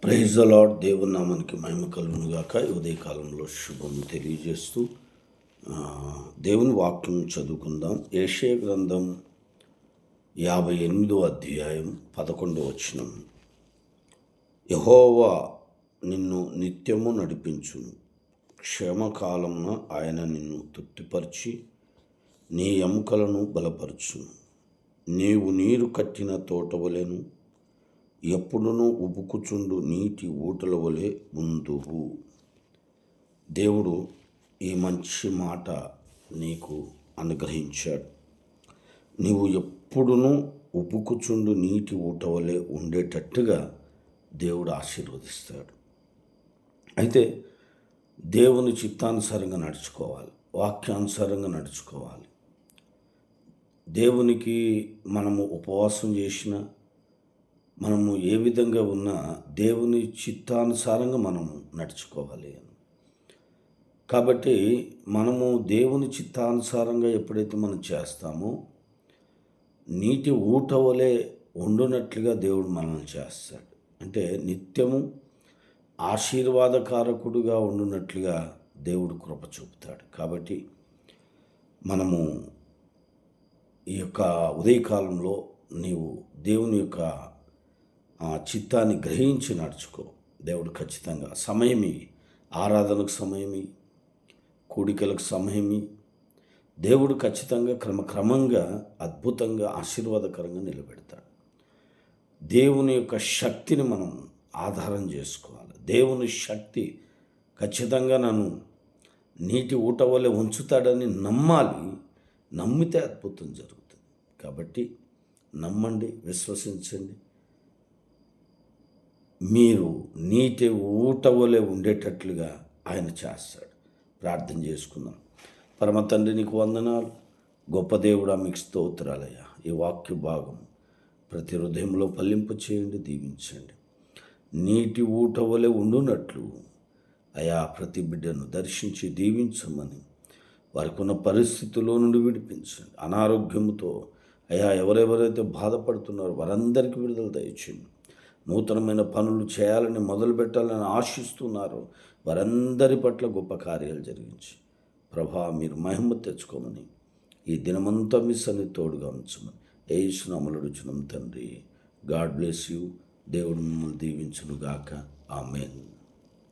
Praise the lord. దేవుని నామానికి మహిమ కలుగును గాక. ఈ ఉదయకాలంలో శుభం తెలియజేస్తూ దేవుని వాక్యం చదువుకుందాం. యెషయా గ్రంథం 58వ అధ్యాయం 11వ వచనం. యెహోవా నిన్ను నిత్యము నడిపించును, క్షేమకాలమున ఆయన నిన్ను తృప్తిపరిచి నీ ఎముకలను బలపరచును. నీవు నీరు కట్టిన తోటవలెను, ఎప్పుడునూ ఉబుకుచుండు నీటి ఊటల వలె ఉందువు. దేవుడు ఈ మంచి మాట నీకు అనుగ్రహించాడు. నీవు ఎప్పుడునూ ఉబుకుచుండు నీటి ఊట వలె ఉండేటట్టుగా దేవుడు ఆశీర్వదిస్తాడు. అయితే దేవుని చిత్తానుసారంగా నడుచుకోవాలి, వాక్యానుసారంగా నడుచుకోవాలి. దేవునికి మనము ఉపవాసం చేసిన, మనము ఏ విధంగా ఉన్నా దేవుని చిత్తానుసారంగా మనము నడుచుకోవాలి. కాబట్టి మనము దేవుని చిత్తానుసారంగా ఎప్పుడైతే మనం చేస్తామో నీటి ఊట వలె ఉండునట్లుగా దేవుడు మనల్ని చేస్తాడు. అంటే నిత్యము ఆశీర్వాదకారకుడుగా ఉండునట్లుగా దేవుడు కృప చూపుతాడు. కాబట్టి మనము ఈ యొక్క ఉదయకాలంలో నీవు దేవుని యొక్క చిత్తాన్ని గ్రహించి నడుచుకో. దేవుడు ఖచ్చితంగా సమయమి, ఆరాధనకు సమయమి, కూడికలకు సమయమి. దేవుడు ఖచ్చితంగా క్రమక్రమంగా అద్భుతంగా ఆశీర్వాదకరంగా నిలబెడతాడు. దేవుని యొక్క శక్తిని మనం ఆధారం చేసుకోవాలి. దేవుని శక్తి ఖచ్చితంగా నన్ను నీటి ఊట వలె ఉంచుతాడని నమ్మాలి. నమ్మితే అద్భుతం జరుగుతుంది. కాబట్టి నమ్మండి, విశ్వసించండి. మీరు నీటి ఊట వలె ఉండేటట్లుగా ఆయన చేస్తాడు. ప్రార్థన చేసుకుందాం. పరమ తండ్రి, నీకు వందనాలు. గొప్ప దేవుడా, మీకు స్తోత్రాలయ్యా. ఈ వాక్య భాగం ప్రతి హృదయంలో ఫలింపు చేయండి, దీవించండి. నీటి ఊట వలె ఉండునట్లు అయా ప్రతి బిడ్డను దర్శించి దీవించమని, వారికి ఉన్న పరిస్థితుల్లో నుండి విడిపించండి. అనారోగ్యంతో అయా ఎవరెవరైతే బాధపడుతున్నారో వారందరికీ విడుదల దయచేయండి. నూతనమైన పనులు చేయాలని, మొదలు పెట్టాలని ఆశిస్తున్నారు వారందరి పట్ల గొప్ప కార్యాలు జరిగించి ప్రభా మీరు మహిమ తెచ్చుకోమని, ఈ దినమంతా మీ సన్నిధి తోడుగా ఉంచమని యేసు నామములో అడుగుచున్నాం తండ్రి. God bless you. దేవుడు మిమ్మల్ని దీవించును గాక. ఆమేన్.